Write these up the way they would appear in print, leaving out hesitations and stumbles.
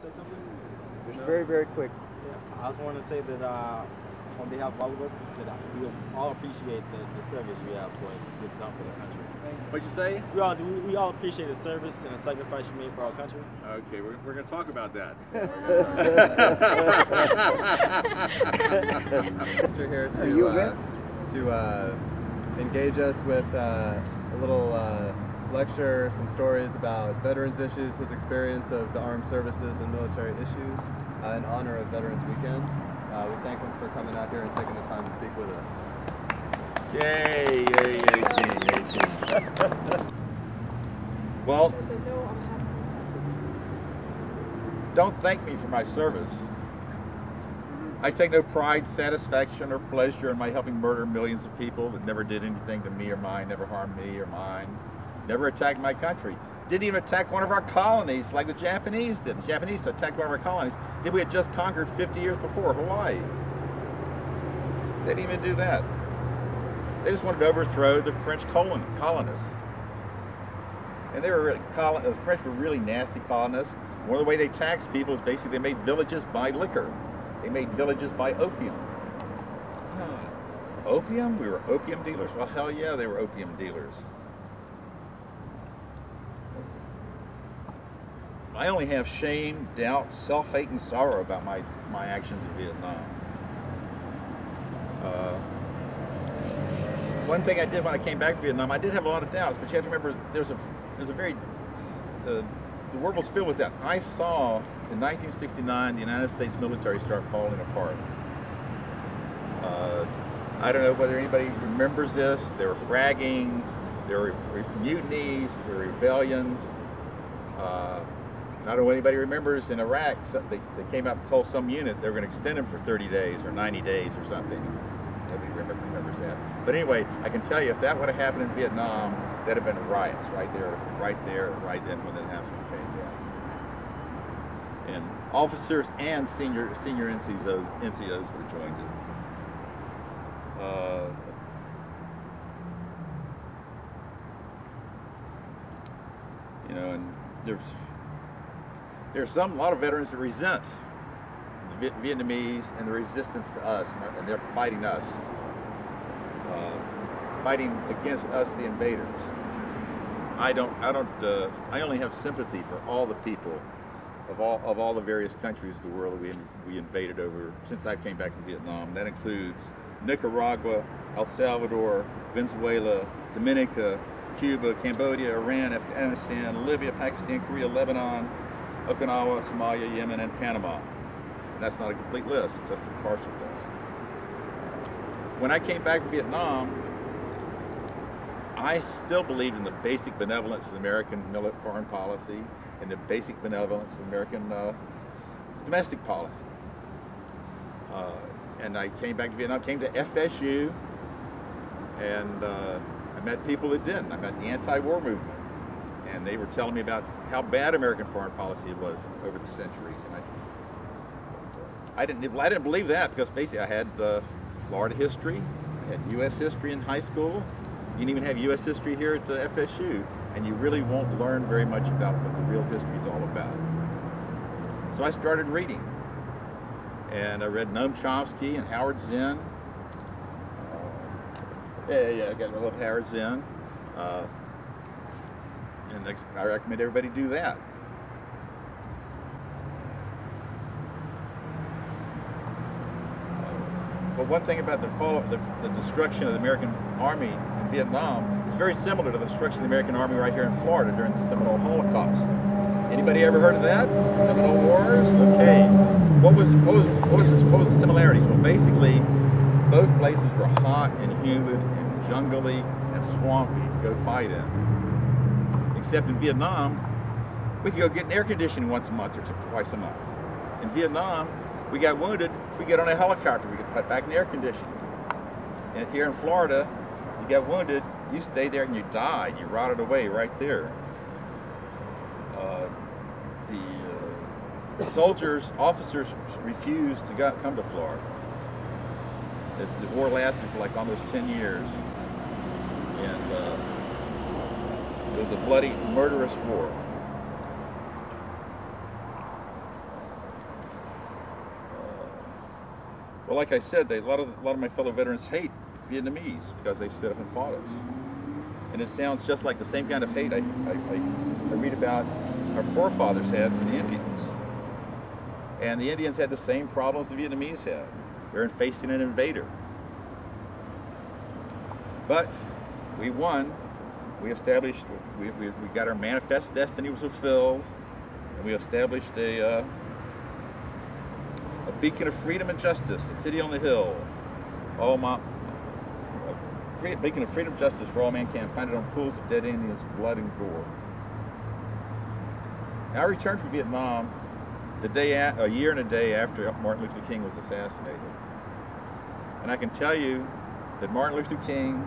say something? Just very, very quick. Yeah, I just want to say that on behalf of all of us, that we all appreciate the service you have for you've done for the country. What'd you say? We all appreciate the service and the sacrifice you made for our country. Okay, we're going to talk about that. Baxter here to engage us with a little lecture, some stories about veterans issues, his experience of the armed services and military issues in honor of Veterans Weekend. We thank him for coming out here and taking the time to speak with us. Yay, yay, yay, team. Well, don't thank me for my service. I take no pride, satisfaction, or pleasure in my helping murder millions of people that never did anything to me or mine, never harmed me or mine, never attacked my country. Didn't even attack one of our colonies like the Japanese did. The Japanese attacked one of our colonies that we had just conquered 50 years before, Hawaii. They didn't even do that. They just wanted to overthrow the French colonists. And they were really, the French were really nasty colonists. One of the way they taxed people is basically they made villages buy liquor. They made villages buy opium. Opium? We were opium dealers. Well, hell yeah, they were opium dealers. I only have shame, doubt, self-hate, and sorrow about my actions in Vietnam. One thing I did when I came back to Vietnam, I did have a lot of doubts, but you have to remember there's a very, the world was filled with that. I saw in 1969 the United States military start falling apart. I don't know whether anybody remembers this. There were fraggings, there were mutinies, there were rebellions. I don't know what anybody remembers in Iraq. They came out and told some unit they were going to extend them for 30 days or 90 days or something. Nobody remembers that. But anyway, I can tell you if that would have happened in Vietnam, that'd have been riots right there, right then when the announcement came down. And officers and senior NCOs would have joined it. You know, and there's a lot of veterans that resent the Vietnamese and the resistance to us, and they're fighting us, fighting against us, the invaders. I only have sympathy for all the people of all the various countries of the world that we invaded over since I came back from Vietnam. That includes Nicaragua, El Salvador, Venezuela, Dominica, Cuba, Cambodia, Iran, Afghanistan, Libya, Pakistan, Korea, Lebanon, Okinawa, Somalia, Yemen, and Panama. And that's not a complete list, just a partial list. When I came back from Vietnam, I still believed in the basic benevolence of American foreign policy and the basic benevolence of American domestic policy. And I came back to Vietnam, came to FSU, and I met people that didn't. I met the anti-war movement. And they were telling me about how bad American foreign policy was over the centuries, and I didn't believe that because basically I had Florida history, I had U.S. history in high school. You didn't even have U.S. history here at FSU, and you really won't learn very much about what the real history is all about. So I started reading, and I read Noam Chomsky and Howard Zinn. I love Howard Zinn. And I recommend everybody do that. But one thing about the destruction of the American Army in Vietnam is very similar to the destruction of the American Army right here in Florida during the Seminole Holocaust. Anybody ever heard of that? Seminole Wars? Okay. What was the similarities? Well, basically, both places were hot and humid and jungly and swampy to go fight in. Except in Vietnam, we could go get an air conditioning once a month or twice a month. In Vietnam, we got wounded, we get on a helicopter, we get put back in the air conditioning. And here in Florida, you got wounded, you stay there and you died, you rotted away right there. The soldiers, officers refused to come to Florida. The war lasted for like almost 10 years. And it was a bloody, murderous war. Well, like I said, a lot of my fellow veterans hate Vietnamese because they stood up and fought us. And it sounds just like the same kind of hate I read about our forefathers had for the Indians. And the Indians had the same problems the Vietnamese had. They're facing an invader. But we won. We established, we got our manifest destiny was fulfilled, and we established a beacon of freedom and justice, a city on the hill. Beacon of freedom and justice for all mankind, founded on pools of dead Indians' blood and gore. Now, I returned from Vietnam a year and a day after Martin Luther King was assassinated. And I can tell you that Martin Luther King,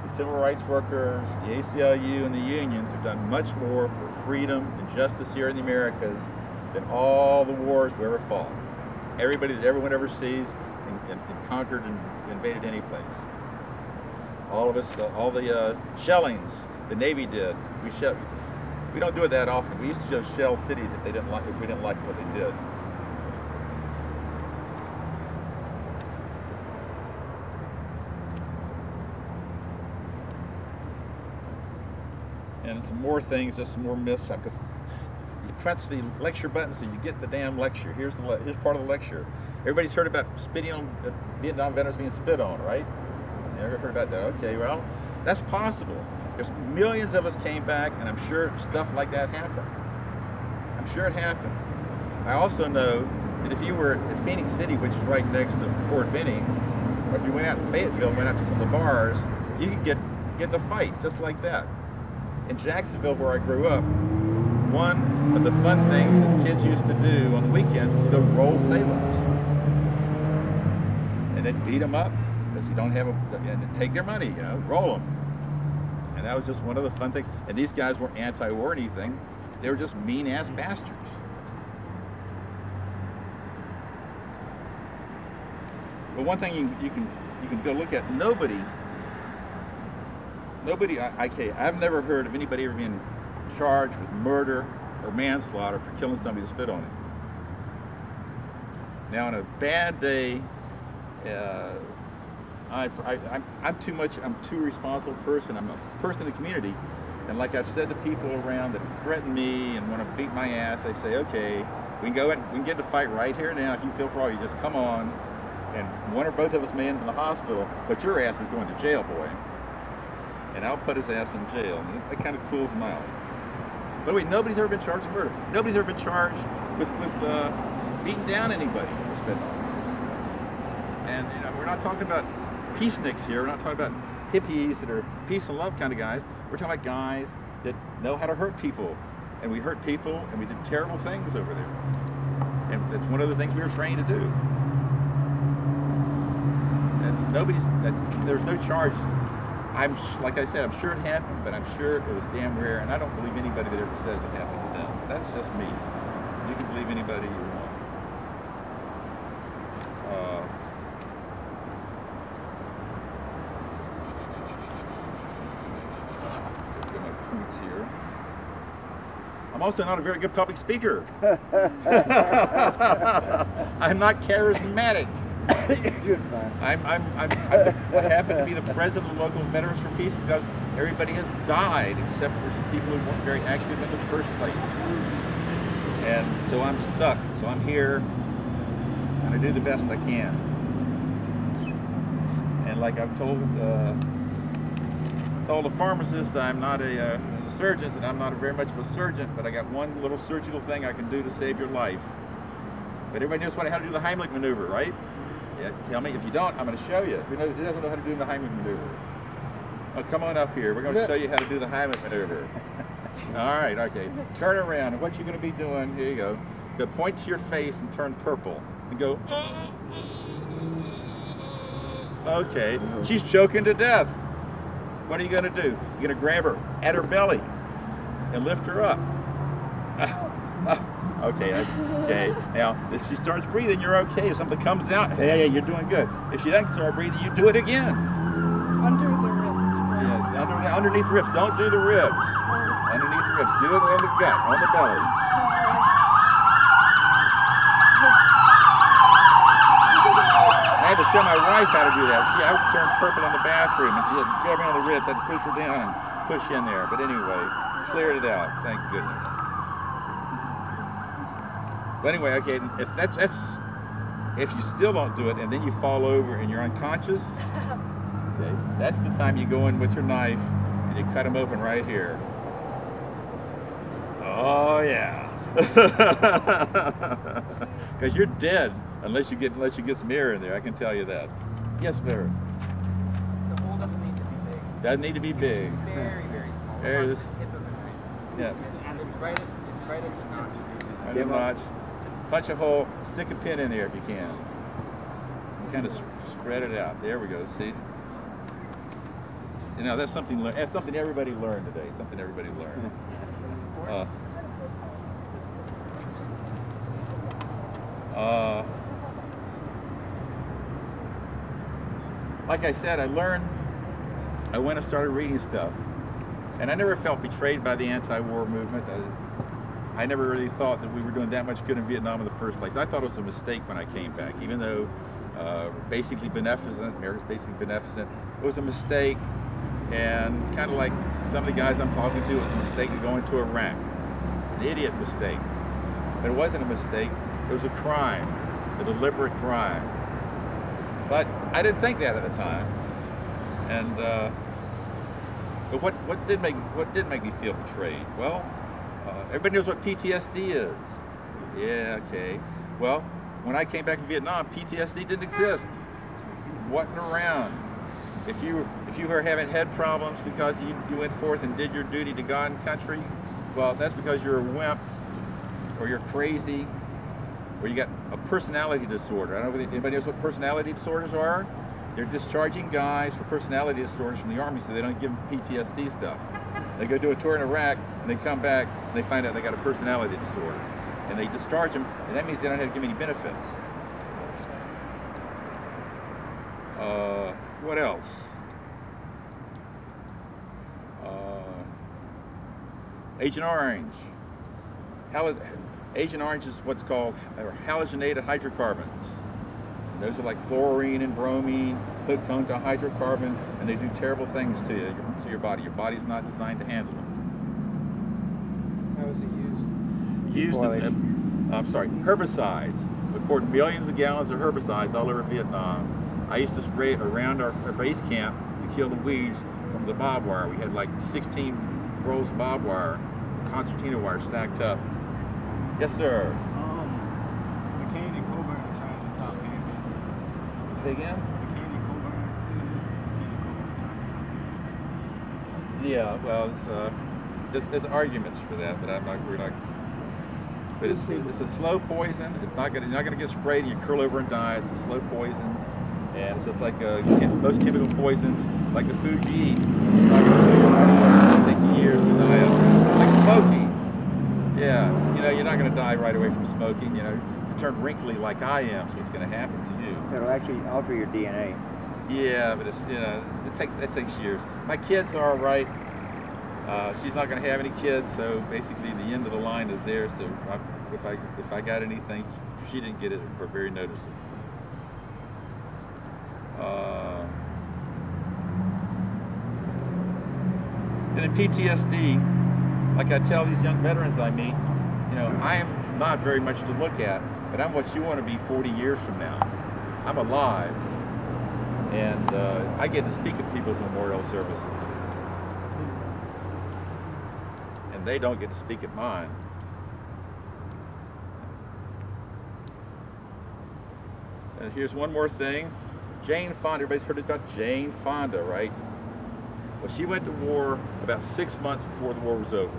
the civil rights workers, the ACLU, and the unions have done much more for freedom and justice here in the Americas than all the wars we ever fought. Everybody that everyone ever sees and conquered and invaded any place. All of us, all the shellings the Navy did, we don't do it that often. We used to just shell cities if we didn't like what they did. And some more things, just some more myths. Because you press the lecture button so you get the damn lecture. Here's part of the lecture. Everybody's heard about spitting on Vietnam veterans being spit on, right? You ever heard about that? Okay, well, that's possible. There's millions of us came back, and I'm sure stuff like that happened. I'm sure it happened. I also know that if you were at Phoenix City, which is right next to Fort Benning, or if you went out to Fayetteville, went out to some of the bars, you could get in a fight just like that. In Jacksonville, where I grew up, one of the fun things that kids used to do on the weekends was go roll sailors. And then beat them up, because you don't have and take their money, roll them. And that was just one of the fun things. And these guys weren't anti-war or anything. They were just mean-ass bastards. But one thing you can go look at, I've never heard of anybody ever being charged with murder or manslaughter for killing somebody that spit on him. Now, on a bad day, I'm too responsible person. I'm a person in the community, and like I've said to people around that threaten me and want to beat my ass, I say, okay, we can get in a fight right here now. If you feel for all, you just come on, and one or both of us may end in the hospital, but your ass is going to jail, boy. And I'll put his ass in jail, and that kind of cools him out. By the way, nobody's ever been charged with murder. Nobody's ever been charged with beating down anybody for spitting on them. And we're not talking about peaceniks here. We're not talking about hippies that are peace and love kind of guys. We're talking about guys that know how to hurt people. And we hurt people, and we did terrible things over there. And that's one of the things we were trained to do. And there's no charges. Like I said, I'm sure it happened, but I'm sure it was damn rare, and I don't believe anybody that ever says it happened to them. That's just me. You can believe anybody you want. Get my points here. I'm also not a very good public speaker. I'm not charismatic. I happen to be the president of the local Veterans for Peace because everybody has died except for some people who weren't very active in the first place. And so I'm stuck. So I'm here and I do the best I can. And like I've told the pharmacist, I'm not a surgeon, and I'm not very much of a surgeon, but I got one little surgical thing I can do to save your life. But everybody knows how to do the Heimlich maneuver, right? Yeah, tell me. If you don't, I'm going to show you. Who doesn't know how to do the Heimlich maneuver? Oh, come on up here. We're going to show you how to do the Heimlich maneuver. All right, okay. Turn around, and what you're going to be doing, here you go. Go point to your face and turn purple. And go, okay. She's choking to death. What are you going to do? You're going to grab her at her belly and lift her up. Okay. Now, if she starts breathing, you're okay. If something comes out, hey, you're doing good. If she doesn't start breathing, you do it again. Under the ribs. Yes, underneath the ribs. Don't do the ribs. Underneath the ribs. Do it on the gut, on the belly. show my wife how to do that. I was turned purple in the bathroom, and she had to grab me on the ribs. I had to push her down and push in there. But anyway, cleared it out. Thank goodness. But anyway, okay, if you still don't do it, and then you fall over and you're unconscious, okay, that's the time you go in with your knife and you cut them open right here. Oh yeah. Because you're dead unless you get some air in there. I can tell you that. Yes, sir. The hole doesn't need to be big. Doesn't need to be big. Very, very small. There it is. The tip of the knife. Yeah. It's right at the notch. Right at the notch. Punch a hole. Stick a pin in there if you can. Kind of spread it out. There we go. See. You know, that's something everybody learned today. Something everybody learned. Like I said, I went and started reading stuff, and I never felt betrayed by the anti-war movement. I never really thought that we were doing that much good in Vietnam in the first place. I thought it was a mistake when I came back, even though basically beneficent, America's basically beneficent. It was a mistake, and kind of like some of the guys I'm talking to, it was a mistake to go into Iraq. An idiot mistake. But it wasn't a mistake, it was a crime, a deliberate crime. But I didn't think that at the time. And but what did make me feel betrayed? Well, everybody knows what PTSD is. Yeah, okay. Well, when I came back to Vietnam, PTSD didn't exist. Wasn't around. If you were having head problems because you went forth and did your duty to God and country, well, that's because you're a wimp, or you're crazy, or you got a personality disorder. I don't know if anybody knows what personality disorders are. They're discharging guys for personality disorders from the Army so they don't give them PTSD stuff. They go do a tour in Iraq, and they come back, and they find out they got a personality disorder. And they discharge them, and that means they don't have to give any benefits. What else? Agent Orange. Agent Orange is what's called halogenated hydrocarbons. Those are like chlorine and bromine hooked onto a hydrocarbon, and they do terrible things to you, to your body. Your body's not designed to handle them. How was it used? Used in, herbicides. We poured millions of gallons of herbicides all over Vietnam. I used to spray it around our base camp to kill the weeds from the barbed wire. We had like 16 rolls of barbed wire, concertina wire stacked up. Yes, sir. McCain and Coburn are trying to stop paying benefits. Say again? McCain and Coburn, senators, McCain and Coburn are trying to pay benefits. Yeah, well, there's arguments for that, but we're not. But it's a slow poison. You're not gonna get sprayed and you curl over and die. It's a slow poison, and it's just like most chemical poisons, like the food you eat. It's not gonna take you years to die of. Like smoking. Yeah, you're not gonna die right away from smoking. You turn wrinkly like I am, so it's gonna happen to you. It'll actually alter your DNA. Yeah, but it takes years. My kids are all right. She's not going to have any kids, so basically the end of the line is there. So if I got anything, she didn't get it or very noticeable. And in PTSD, like I tell these young veterans I meet, I am not very much to look at, but I'm what you want to be 40 years from now. I'm alive, and I get to speak at people's memorial services. And they don't get to speak at mine. And here's one more thing. Jane Fonda, everybody's heard about Jane Fonda, right? Well, she went to war about 6 months before the war was over.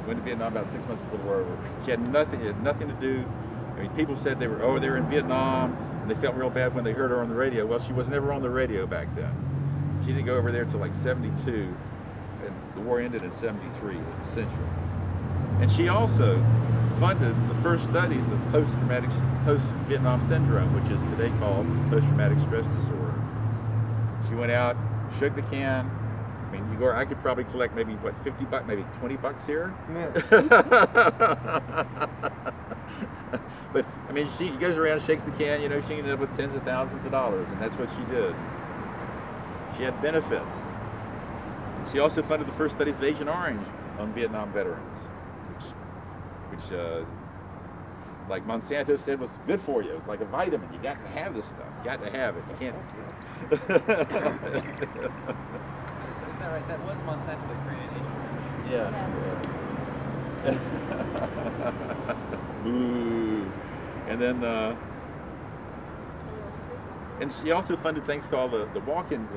Went to Vietnam about 6 months before the war was over. She had nothing to do. I mean, people said they were in Vietnam, and they felt real bad when they heard her on the radio. Well, she was never on the radio back then. She didn't go over there until like 72, and the war ended in 73, essentially. And she also funded the first studies of post-Vietnam syndrome, which is today called post-traumatic stress disorder. She went out, shook the can. I mean, I could probably collect maybe, what, $50, maybe $20 here? Yeah. But I mean, she goes around and shakes the can. You know, she ended up with tens of thousands of dollars, and that's what she did. She had benefits. She also funded the first studies of Agent Orange on Vietnam veterans, which like Monsanto said, was good for you. It's like a vitamin. You got to have this stuff. You got to have it. You can't. So is that right? That was Monsanto that created Agent Orange. Yeah. Boo. And then, and she also funded things called the walk-in,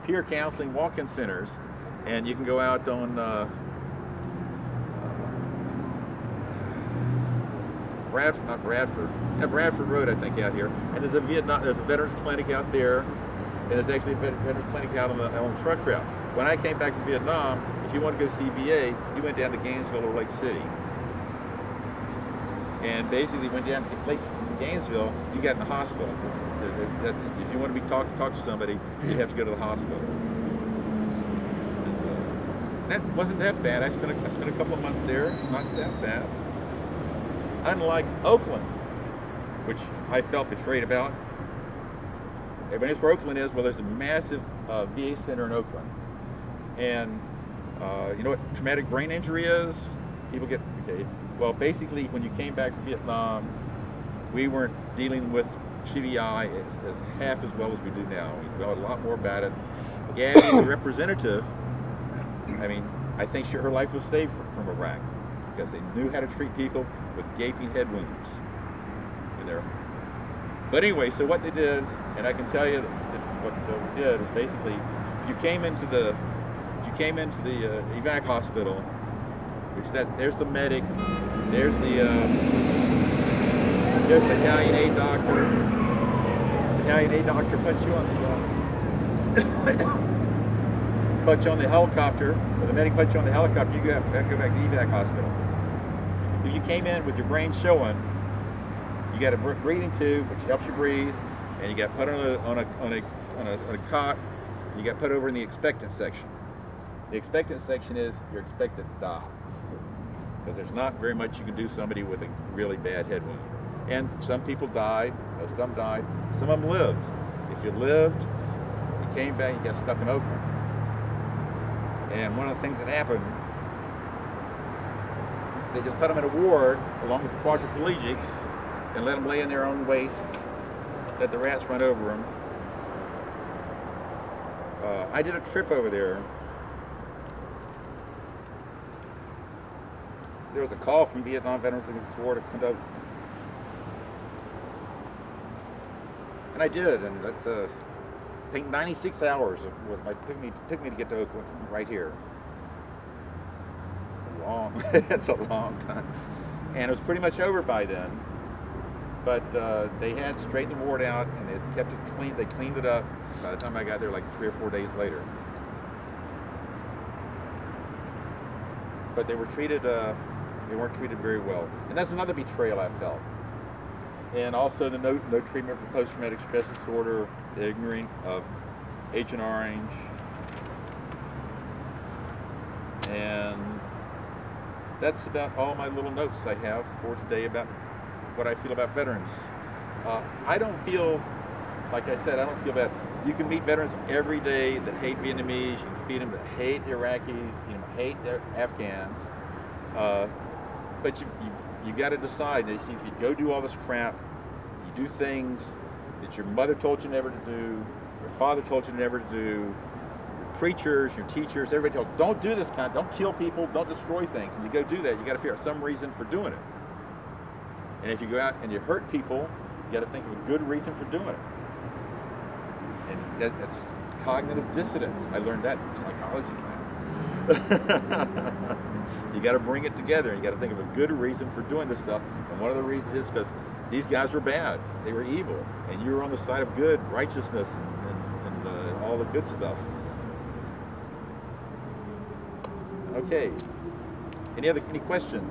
peer counseling walk-in centers, and you can go out on Bradford Road, I think, out here, and there's a veterans clinic out there, and there's actually a veterans clinic out on the truck route. When I came back from Vietnam, if you wanted to go see VA, you went down to Gainesville or Lake City. And basically went down to Gainesville, you got in the hospital. If you want to talk to somebody, you have to go to the hospital. And that wasn't that bad. I spent a couple of months there, not that bad. Unlike Oakland, which I felt betrayed about. Everybody knows where Oakland is. Well, there's a massive VA center in Oakland. And you know what traumatic brain injury is? People get, okay, well, basically when you came back from Vietnam, we weren't dealing with TBI as half as well as we do now. We know a lot more about it. Gabby, the representative, I mean, I think her life was saved from Iraq because they knew how to treat people with gaping head wounds in there. But anyway, so what they did, and I can tell you that what we did is basically, if you came into the evac hospital, which there's the medic, there's the Italian aid doctor. The Italian aid doctor puts you on the helicopter, or the medic puts you on the helicopter. You have to go back to the evac hospital. If you came in with your brain showing, you got a breathing tube which helps you breathe, and you got put on a cot. You got put over in the expectant section. The expectant section is you're expected to die, because there's not very much you can do somebody with a really bad head wound. And some people died, most of them died, some of them lived. If you lived, you came back, you got stuck in Oakland. And one of the things that happened, they just put them in a ward along with the quadriplegics and let them lay in their own waste, let the rats run over them. I did a trip over there. There was a call from Vietnam veterans against the war to come out. And I did, and that's I think 96 hours was took me to get to Oakland from right here. It's a long time. And it was pretty much over by then. But they had straightened the ward out, and they kept it clean. They cleaned it up by the time I got there, like 3 or 4 days later. But they were treated. They weren't treated very well, and that's another betrayal I felt. And also the no treatment for post-traumatic stress disorder, the ignoring of Agent Orange, and that's about all my little notes I have for today about what I feel about veterans. I don't feel, like I said, I don't feel bad. You can meet veterans every day that hate Vietnamese, you can feed them that hate the Iraqis, you know, hate their Afghans. But you got to decide. You see, if you go do all this crap, you do things that your mother told you never to do, your father told you never to do, your preachers, your teachers, everybody told you, don't do this kind, don't kill people, don't destroy things. And you go do that, you got to figure out some reason for doing it. And if you go out and you hurt people, you got to think of a good reason for doing it. And that's cognitive dissonance. I learned that in psychology class. You got to bring it together, and you got to think of a good reason for doing this stuff. And one of the reasons is because these guys were bad, they were evil, and you were on the side of good, righteousness, and all the good stuff. Okay. Any questions?